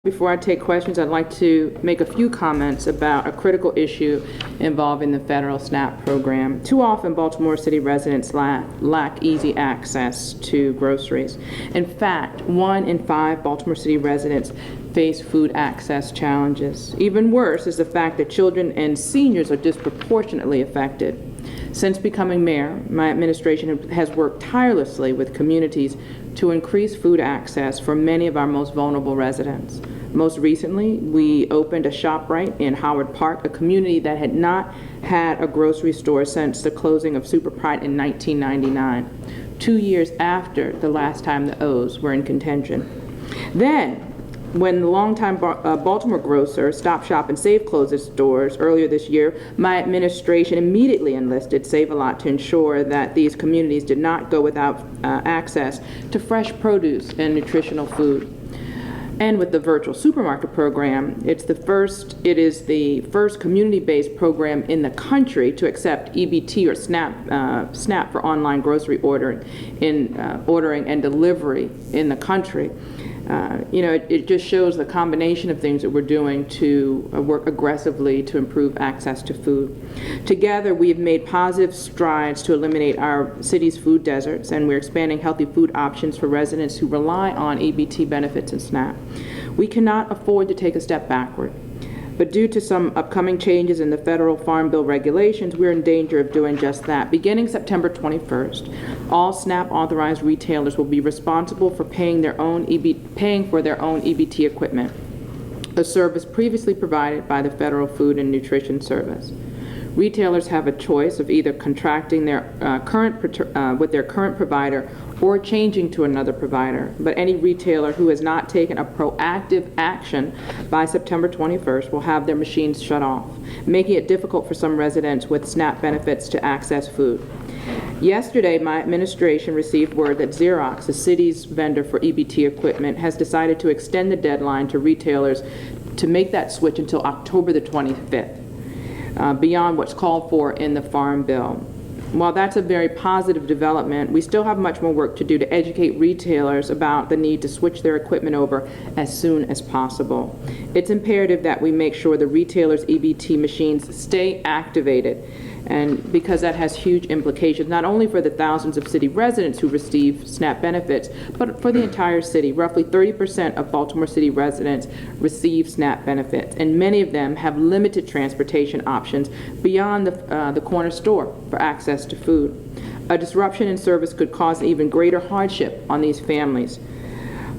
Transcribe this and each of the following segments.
Before I take questions, I'd like to make a few comments about a critical issue involving the federal SNAP program. Too often, Baltimore City residents lack easy access to groceries. In fact, 1 in 5 Baltimore City residents face food access challenges. Even worse is the fact that children and seniors are disproportionately affected. Since becoming mayor, my administration has worked tirelessly with communities to increase food access for many of our most vulnerable residents. Most recently, we opened a ShopRite in Howard Park, a community that had not had a grocery store since the closing of Super Pride in 1999, 2 years after the last time the O's were in contention. Then, when the longtime Baltimore grocer Stop Shop and Save closed its doors earlier this year, my administration immediately enlisted Save-A-Lot to ensure that these communities did not go without access to fresh produce and nutritional food. And with the virtual supermarket program, it is the first community-based program in the country to accept EBT or SNAP for online grocery ordering and delivery in the country. It just shows the combination of things that we're doing to work aggressively to improve access to food. Together, we have made positive strides to eliminate our city's food deserts, and we're expanding healthy food options for residents who rely on EBT benefits and SNAP. We cannot afford to take a step backward. But due to some upcoming changes in the federal Farm Bill regulations, we're in danger of doing just that. Beginning September 21st, all SNAP authorized retailers will be responsible for paying for their own EBT equipment, a service previously provided by the Federal Food and Nutrition Service. Retailers have a choice of either contracting with their current provider or changing to another provider, but any retailer who has not taken a proactive action by September 21st will have their machines shut off, making it difficult for some residents with SNAP benefits to access food. Yesterday, my administration received word that Xerox, the city's vendor for EBT equipment, has decided to extend the deadline to retailers to make that switch until October the 25th. Beyond what's called for in the Farm Bill. While that's a very positive development, we still have much more work to do to educate retailers about the need to switch their equipment over as soon as possible. It's imperative that we make sure the retailers' EBT machines stay activated, and because that has huge implications, not only for the thousands of city residents who receive SNAP benefits, but for the entire city. Roughly 30% of Baltimore City residents receive SNAP benefits, and many of them have limited transportation options beyond the corner store for access to food. A disruption in service could cause even greater hardship on these families.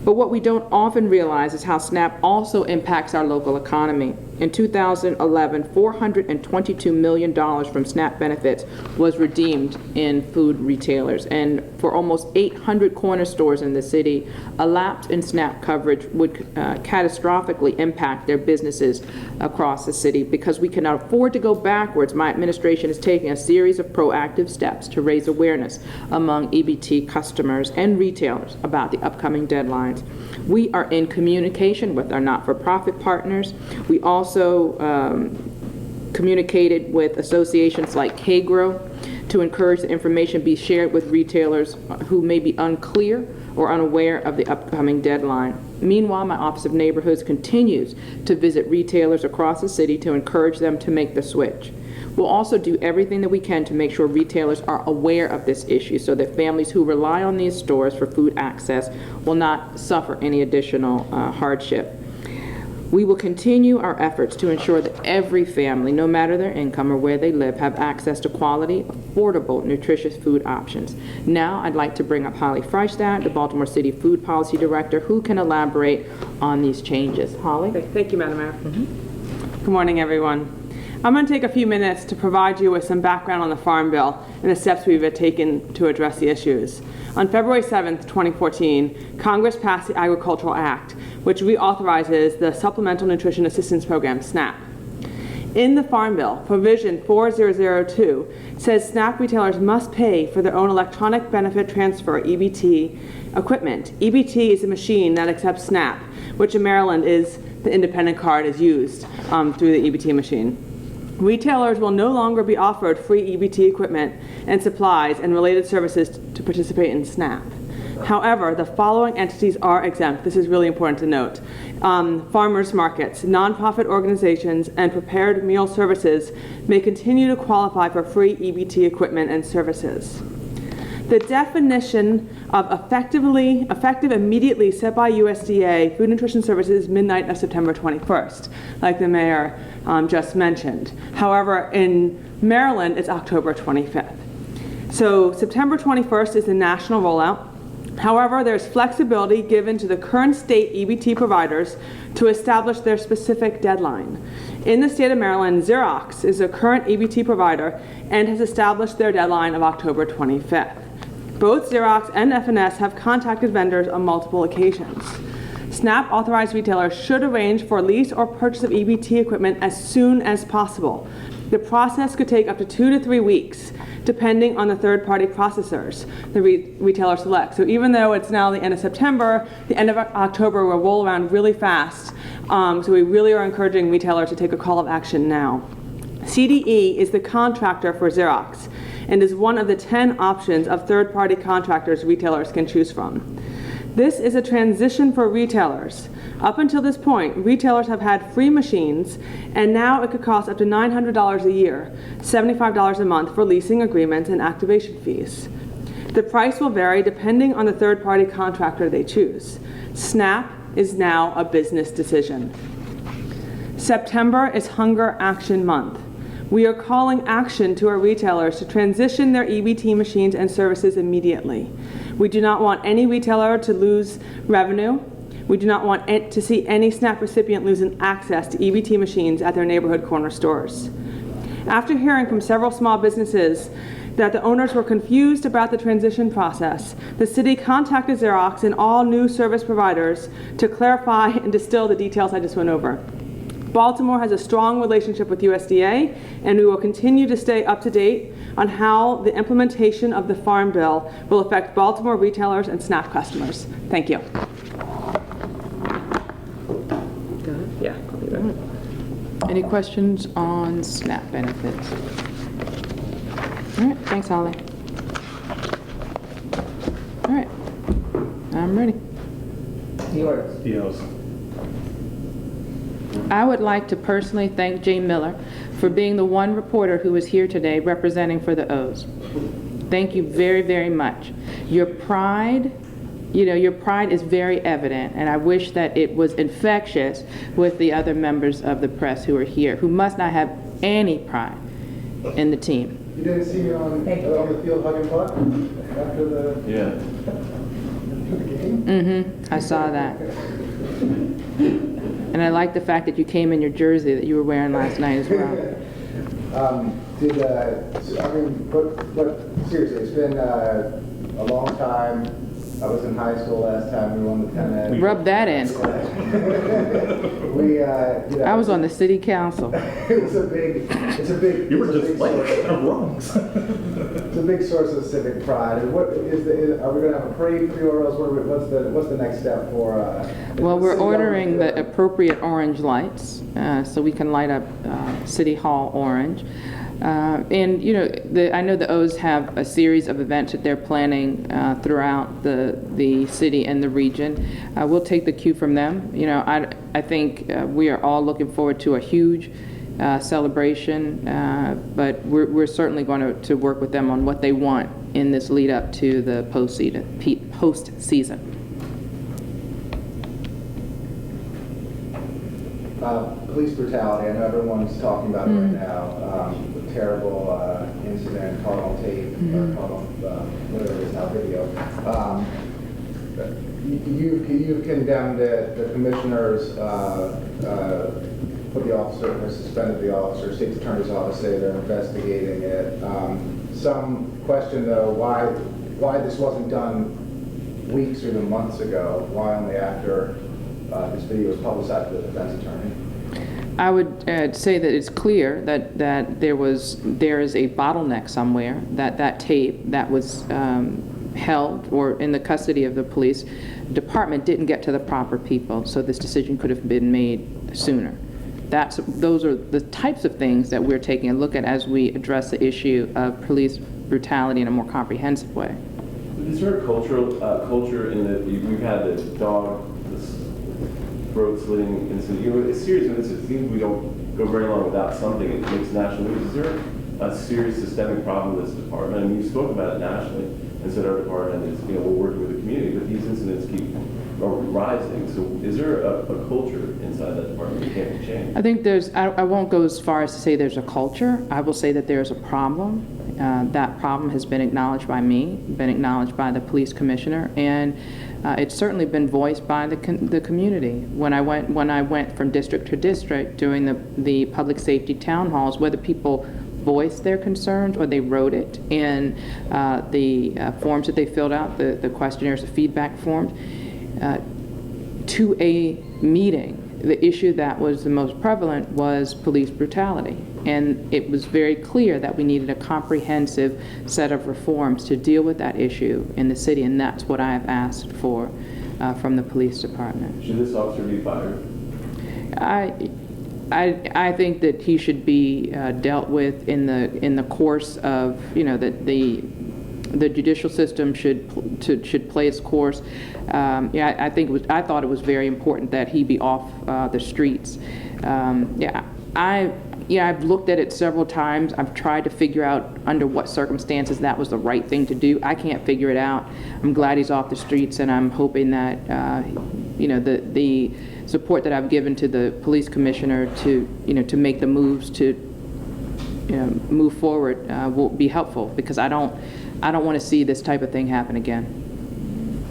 But what we don't often realize is how SNAP also impacts our local economy. In 2011, $422 million from SNAP benefits was redeemed in food retailers. And for almost 800 corner stores in the city, a lapse in SNAP coverage would catastrophically impact their businesses across the city. Because we cannot afford to go backwards, my administration is taking a series of proactive steps to raise awareness among EBT customers and retailers about the upcoming deadlines. We are in communication with our not-for-profit partners. We also communicated with associations like KGRO to encourage the information be shared with retailers who may be unclear or unaware of the upcoming deadline. Meanwhile, my Office of Neighborhoods continues to visit retailers across the city to encourage them to make the switch. We'll also do everything that we can to make sure retailers are aware of this issue so that families who rely on these stores for food access will not suffer any additional hardship. We will continue our efforts to ensure that every family, no matter their income or where they live, have access to quality, affordable, nutritious food options. Now, I'd like to bring up Holly Freistadt, the Baltimore City Food Policy Director, who can elaborate on these changes. Holly? Thank you, Madam Mayor. Good morning, everyone. I'm going to take a few minutes to provide you with some background on the Farm Bill and the steps we've taken to address the issues. On February 7th, 2014, Congress passed the Agricultural Act, which reauthorizes the Supplemental Nutrition Assistance Program, SNAP. In the Farm Bill, provision 4002 says SNAP retailers must pay for their own electronic benefit transfer, EBT, equipment. EBT is a machine that accepts SNAP, which in Maryland is the independent card is used through the EBT machine. Retailers will no longer be offered free EBT equipment and supplies and related services to participate in SNAP. However, the following entities are exempt. This is really important to note. Farmers markets, nonprofit organizations, and prepared meal services may continue to qualify for free EBT equipment and services. The definition of effective immediately set by USDA Food Nutrition Services is midnight of September 21st, like the mayor just mentioned. However, in Maryland, it's October 25th. So September 21st is the national rollout. However, there's flexibility given to the current state EBT providers to establish their specific deadline. In the state of Maryland, Xerox is a current EBT provider and has established their deadline of October 25th. Both Xerox and FNS have contacted vendors on multiple occasions. SNAP authorized retailers should arrange for lease or purchase of EBT equipment as soon as possible. The process could take up to 2 to 3 weeks, depending on the third-party processors the retailer selects. So even though it's now the end of September, the end of October will roll around really fast. So we really are encouraging retailers to take a call of action now. CDE is the contractor for Xerox and is one of the 10 options of third-party contractors retailers can choose from. This is a transition for retailers. Up until this point, retailers have had free machines, and now it could cost up to $900 a year, $75 a month for leasing agreements and activation fees. The price will vary depending on the third-party contractor they choose. SNAP is now a business decision. September is Hunger Action Month. We are calling action to our retailers to transition their EBT machines and services immediately. We do not want any retailer to lose revenue. We do not want to see any SNAP recipient losing access to EBT machines at their neighborhood corner stores. After hearing from several small businesses that the owners were confused about the transition process, the city contacted Xerox and all new service providers to clarify and distill the details I just went over. Baltimore has a strong relationship with USDA, and we will continue to stay up to date on how the implementation of the Farm Bill will affect Baltimore retailers and SNAP customers. Thank you. Yeah, I'll leave it. Any questions on SNAP benefits? All right, thanks, Holly. All right, I'm ready. Yours. I would like to personally thank Jay Miller for being the one reporter who is here today representing for the O's. Thank you very, very much. Your pride, your pride is very evident, and I wish that it was infectious with the other members of the press who are here, who must not have any pride in the team. You didn't see me on the field hugging puck after the game? Mm-hmm. I saw that. And I like the fact that you came in your jersey that you were wearing last night as well. But seriously, it's been a long time. I was in high school last time we won the 10A. Rub that in. I was on the city council. It's a big. You were just playing wrongs. It's a big source of civic pride. And what is are we going to have a parade for you, or else what's the next step for? Well, we're ordering the appropriate orange lights so we can light up City Hall orange. And I know the O's have a series of events that they're planning throughout the city and the region. We'll take the cue from them. I think we are all looking forward to a huge celebration, but we're certainly going to work with them on what they want in this lead up to the post-season. Police brutality. I know everyone's talking about it right now. The terrible incident, caught on tape, or caught on whatever it is now, video. You've condemned it. The commissioners put the officer, or suspended the officer. State's Attorney's Office say they're investigating it. Some question though why this wasn't done weeks or even months ago. Why only after this video was publicized to the defense attorney? I would say that it's clear that there is a bottleneck somewhere, that tape that was held or in the custody of the police department didn't get to the proper people, so this decision could have been made sooner. Those are the types of things that we're taking a look at as we address the issue of police brutality in a more comprehensive way. Is there a culture in that we've had the dog, this throat slitting incident? You know, it's serious when it seems we don't go very long without something. It makes national news. Is there a serious systemic problem with this department? I mean, you spoke about it nationally and said our department is, you know, we're working with the community, but these incidents keep rising. So is there a culture inside that department that can't be changed? I think I won't go as far as to say there's a culture. I will say that there's a problem. That problem has been acknowledged by me, been acknowledged by the police commissioner, and it's certainly been voiced by the community. When I went from district to district doing the public safety town halls, whether people voiced their concerns or they wrote it in the forms that they filled out, the questionnaires, the feedback forms, to a meeting, the issue that was the most prevalent was police brutality. And it was very clear that we needed a comprehensive set of reforms to deal with that issue in the city, and that's what I have asked for from the police department. Should this officer be fired? I think that he should be dealt with in the course of, you know, that the judicial system should play its course. I thought it was very important that he be off the streets. I've looked at it several times. I've tried to figure out under what circumstances that was the right thing to do. I can't figure it out. I'm glad he's off the streets, and I'm hoping that you know, the support that I've given to the police commissioner to, you know, to make the moves to, you know, move forward will be helpful, because I don't want to see this type of thing happen again.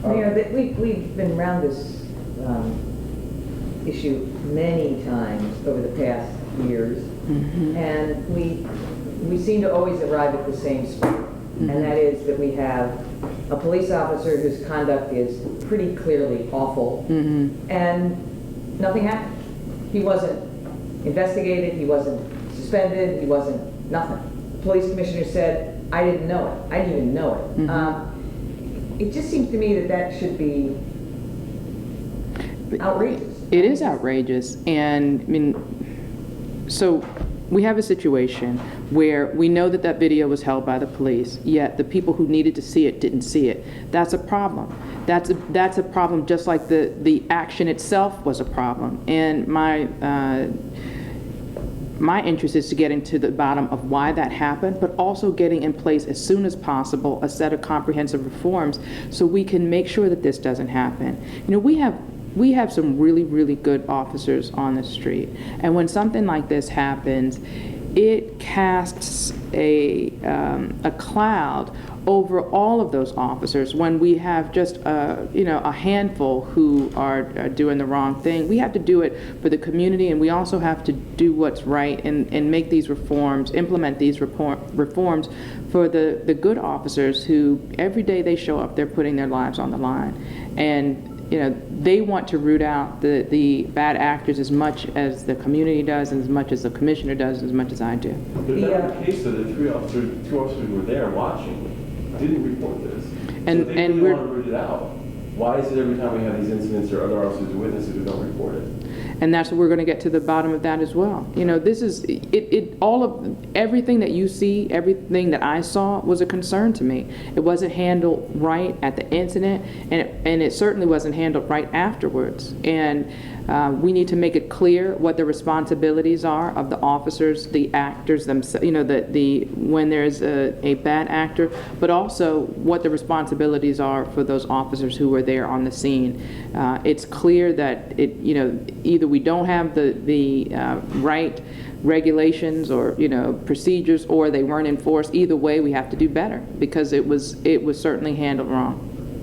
You know, we've been around this issue many times over the past years, and we seem to always arrive at the same spot, and that is that we have a police officer whose conduct is pretty clearly awful, and nothing happened. He wasn't investigated, he wasn't suspended, he wasn't nothing. The police commissioner said, I didn't know it. I didn't even know it. It just seems to me that that should be outrageous. It is outrageous, and I mean, so we have a situation where we know that that video was held by the police, yet the people who needed to see it didn't see it. That's a problem. That's a problem, just like the action itself was a problem. And my interest is to getting to the bottom of why that happened, but also getting in place as soon as possible a set of comprehensive reforms so we can make sure that this doesn't happen. You know, we have some really, really good officers on the street, and when something like this happens, it casts a cloud over all of those officers. When we have just you know, a handful who are doing the wrong thing, we have to do it for the community, and we also have to do what's right and make these reforms, implement these reforms for the good officers who every day they show up, they're putting their lives on the line. And you know, they want to root out the bad actors as much as the community does, and as much as the commissioner does, as much as I do. But if that were the case, so the two officers who were there watching didn't report this. And so they really want to root it out. Why is it every time we have these incidents or other officers or witnesses who don't report it? And that's what we're going to get to the bottom of that as well. You know, this is all of everything that you see, everything that I saw was a concern to me. It wasn't handled right at the incident, and it certainly wasn't handled right afterwards. And we need to make it clear what the responsibilities are of the officers, the actors themselves, you know, when there's a bad actor, but also what the responsibilities are for those officers who were there on the scene. It's clear that you know, either we don't have the right regulations or, you know, procedures, or they weren't enforced. Either way, we have to do better, because it was certainly handled wrong.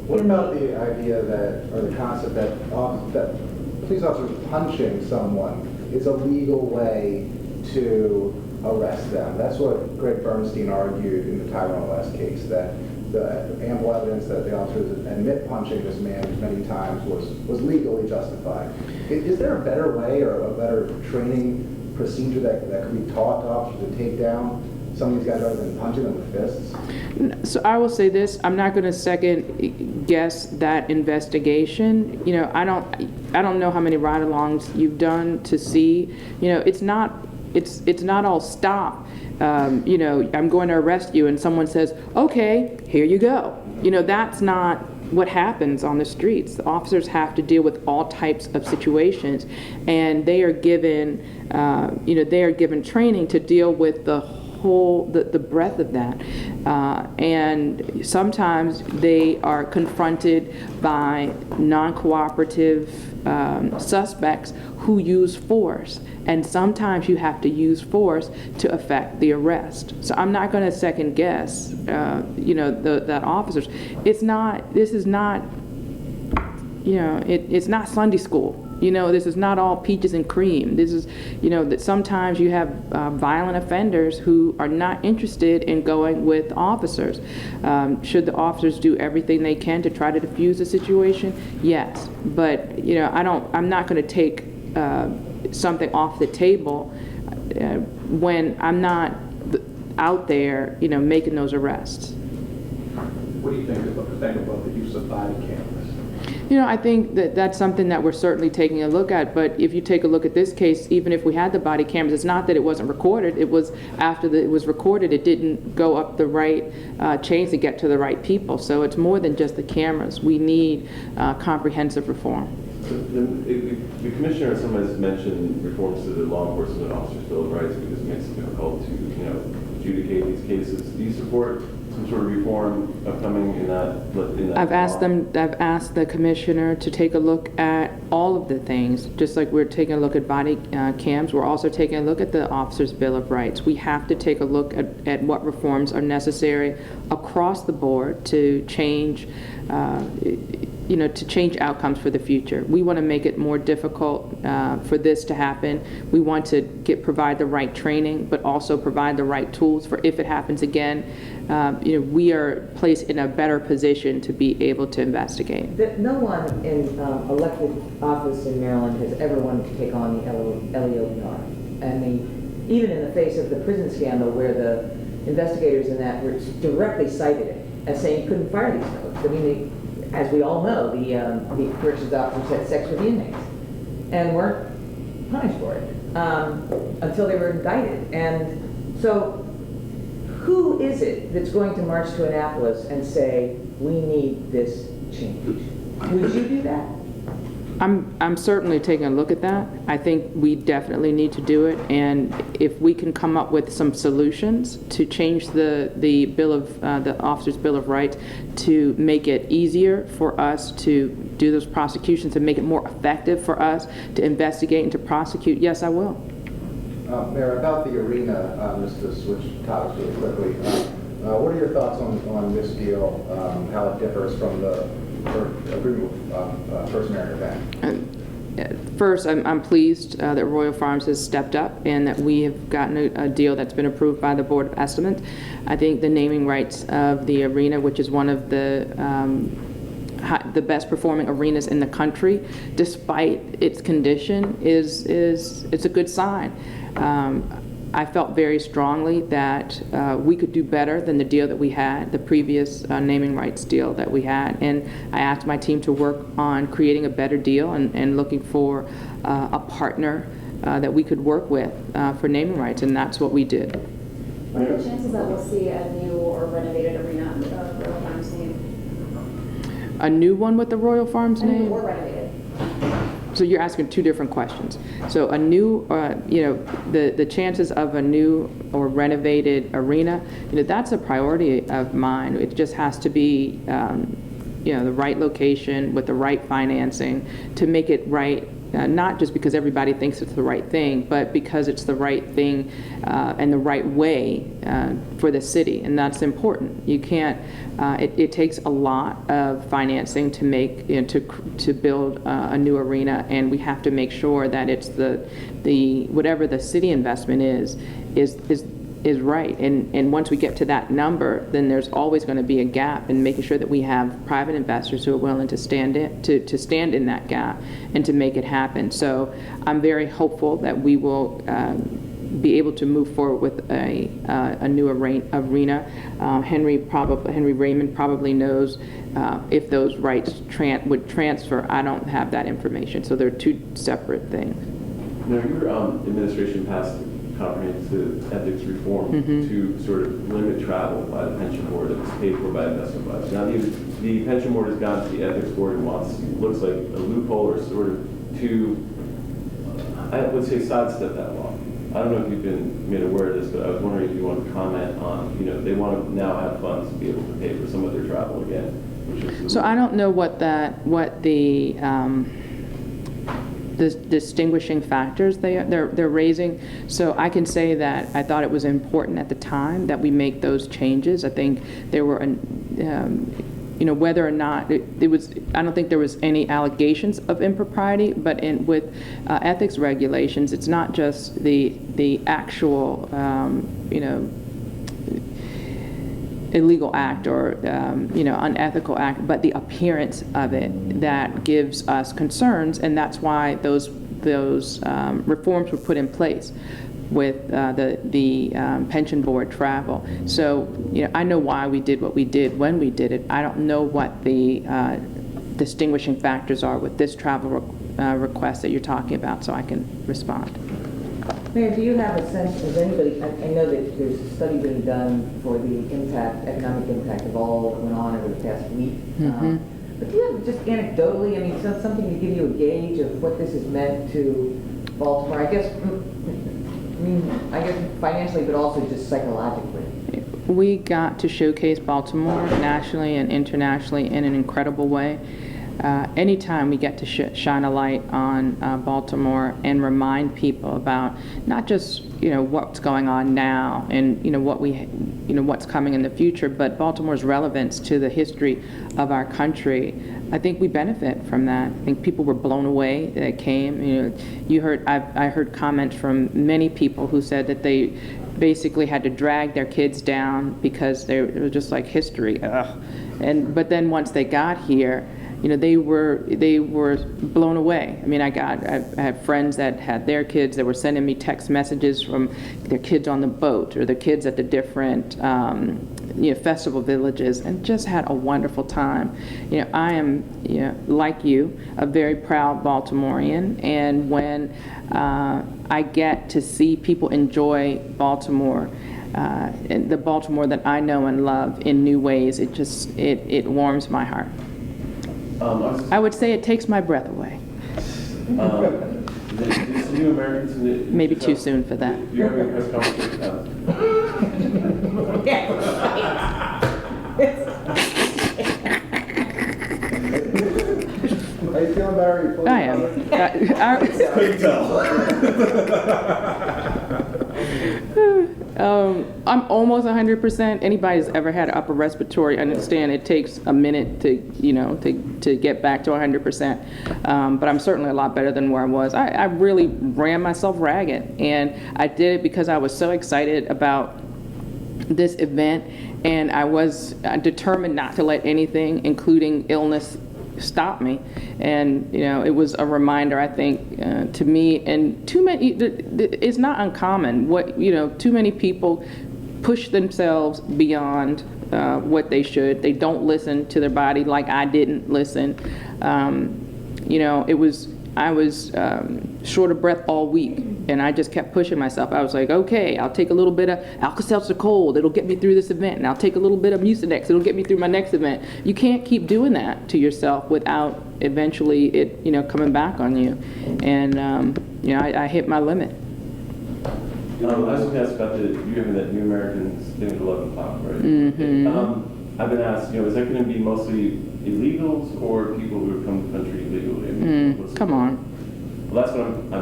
What about the idea that, or the concept that police officers punching someone is a legal way to arrest them? That's what Greg Bernstein argued in the Tyrone West case, that the ample evidence that the officers admit punching this man many times was legally justified. Is there a better way or a better training procedure that could be taught to officers to take down some of these guys rather than punching them with fists? So I will say this: I'm not going to second guess that investigation. You know, I don't know how many ride-alongs you've done to see. You know, it's not all stop. You know, I'm going to arrest you, and someone says, "Okay, here you go." You know, that's not what happens on the streets. The officers have to deal with all types of situations, and they are given, they are given training to deal with the breadth of that. And sometimes they are confronted by non-cooperative suspects who use force. And sometimes you have to use force to effect the arrest. So I'm not going to second guess, that officers. This is not, it's not Sunday school. This is not all peaches and cream. This is, that sometimes you have violent offenders who are not interested in going with officers. Should the officers do everything they can to try to defuse the situation? Yes. But, I'm not going to take something off the table when I'm not out there, making those arrests. What do you think about the use of body cameras? I think that's something that we're certainly taking a look at, but if you take a look at this case, even if we had the body cameras, it's not that it wasn't recorded. It was after it was recorded, it didn't go up the right chains to get to the right people. So it's more than just the cameras. We need comprehensive reform. The commissioner sometimes mentioned reforms to the law enforcement officers' bill of rights because it makes it difficult to, adjudicate these cases. Do you support some sort of reform upcoming in that I've asked the commissioner to take a look at all of the things, just like we're taking a look at body cams. We're also taking a look at the officers' bill of rights. We have to take a look at what reforms are necessary across the board to change to change outcomes for the future. We want to make it more difficult for this to happen. We want to provide the right training, but also provide the right tools for if it happens again. We are placed in a better position to be able to investigate. No one in elected office in Maryland has ever wanted to take on the LEOPR. I mean, even in the face of the prison scandal where the investigators in that were directly cited it as saying you couldn't fire these folks. I mean, as we all know, the corrections officers had sex with the inmates and weren't punished for it until they were indicted. And so who is it that's going to march to Annapolis and say, we need this change? Would you do that? I'm certainly taking a look at that. I think we definitely need to do it, and if we can come up with some solutions to change the officer's bill of rights to make it easier for us to do those prosecutions and make it more effective for us to investigate and to prosecute, yes, I will. Mayor, about the arena, just to switch topics really quickly, what are your thoughts on this deal, how it differs from the agreement with First American Bank? First, I'm pleased that Royal Farms has stepped up and that we have gotten a deal that's been approved by the Board of Estimates. I think the naming rights of the arena, which is one of the best performing arenas in the country, despite its condition, it's a good sign. I felt very strongly that we could do better than the deal that we had, the previous naming rights deal that we had. And I asked my team to work on creating a better deal and looking for a partner that we could work with for naming rights, and that's what we did. What are the chances that we'll see a new or renovated arena under the Royal Farms name? A new one with the Royal Farms name? New or renovated. So you're asking two different questions. So a new, the chances of a new or renovated arena, that's a priority of mine. It just has to be, the right location with the right financing to make it right. Not just because everybody thinks it's the right thing, but because it's the right thing and the right way for the city, and that's important. You can't. It takes a lot of financing to make to build a new arena, and we have to make sure that it's the whatever the city investment is right. And once we get to that number, then there's always going to be a gap in making sure that we have private investors who are willing to stand in that gap and to make it happen. So I'm very hopeful that we will be able to move forward with a new arena. Henry Raymond probably knows if those rights would transfer. I don't have that information, so they're two separate things. Your administration passed comprehensive ethics reform to sort of limit travel by the pension board that was paid for by investment funds. Now, the pension board has gone to the ethics board and looks like a loophole or sort of to, I would say, sidestep that law. I don't know if you've been made aware of this, but I was wondering if you want to comment on, they want to now have funds to be able to pay for some of their travel again. Which is So I don't know what the distinguishing factors they're raising. So I can say that I thought it was important at the time that we make those changes. I think there were, whether or not it was, I don't think there was any allegations of impropriety, but with ethics regulations, it's not just the actual, illegal act or unethical act, but the appearance of it that gives us concerns, and that's why those reforms were put in place with the pension board travel. So I know why we did what we did when we did it. I don't know what the distinguishing factors are with this travel request that you're talking about, so I can respond. Mayor, do you have a sense, has anybody, I know that there's a study being done for the economic impact of all that went on over the past week. But do you have just anecdotally, something to give you a gauge of what this has meant to Baltimore? I guess financially, but also just psychologically. We got to showcase Baltimore nationally and internationally in an incredible way. Anytime we get to shine a light on Baltimore and remind people about not just what's going on now and what's coming in the future, but Baltimore's relevance to the history of our country, I think we benefit from that. I think people were blown away that came. I heard comments from many people who said that they basically had to drag their kids down because it was just like history. But then once they got here, they were blown away. I had friends that had their kids that were sending me text messages from their kids on the boat or their kids at the different festival villages, and just had a wonderful time. I am, like you, a very proud Baltimorean, and when I get to see people enjoy Baltimore, and the Baltimore that I know and love in new ways, it warms my heart. I would say it takes my breath away. There's new Americans in the... Maybe too soon for that. Do you have any press conference? How you feeling, Barry? I am. Couldn't tell. I'm almost 100%. Anybody who's ever had upper respiratory understand it takes a minute to get back to 100%. But I'm certainly a lot better than where I was. I really ran myself ragged, and I did it because I was so excited about this event, and I was determined not to let anything, including illness, stop me. And it was a reminder, I think, to me, and too many, it's not uncommon what too many people push themselves beyond what they should. They don't listen to their body, like I didn't listen. I was short of breath all week, and I just kept pushing myself. I was like, okay, I'll take a little bit of Alka-Seltzer Cold, it'll get me through this event, and I'll take a little bit of Mucinex, it'll get me through my next event. You can't keep doing that to yourself without eventually it coming back on you. And I hit my limit. I was going to ask about you having that New Americans thing at 11 o'clock, right? I've been asked, is that going to be mostly illegals or people who have come to the country illegally? Come on. Well, that's what I'm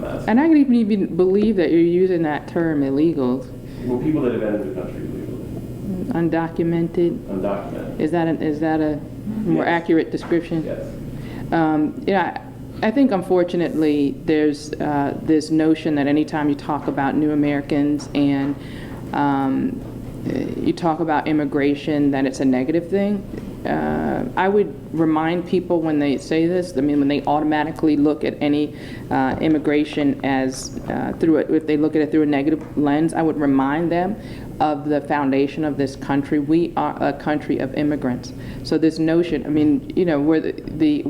asking. And I can even believe that you're using that term, illegals. Well, people that have entered the country illegally. Undocumented. Undocumented. Is that a more accurate description? Yes. I think unfortunately there's this notion that anytime you talk about new Americans and you talk about immigration, that it's a negative thing. I would remind people when they say this, when they automatically look at any immigration as if they look at it through a negative lens, I would remind them of the foundation of this country. We are a country of immigrants. So this notion, where the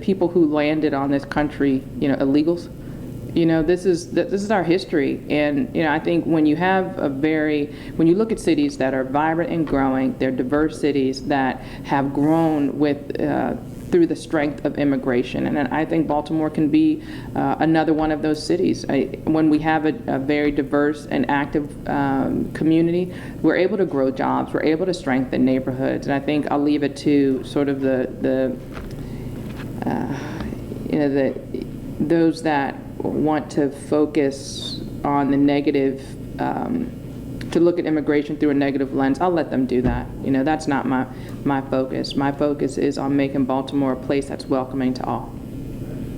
people who landed on this country, illegals, You know, this is our history, and you know, I think when you have when you look at cities that are vibrant and growing, they're diverse cities that have grown with through the strength of immigration, and I think Baltimore can be another one of those cities. When we have a very diverse and active community, we're able to grow jobs, we're able to strengthen neighborhoods, and I think I'll leave it to sort of those that want to focus on the negative, to look at immigration through a negative lens. I'll let them do that. You know, that's not my focus. My focus is on making Baltimore a place that's welcoming to all.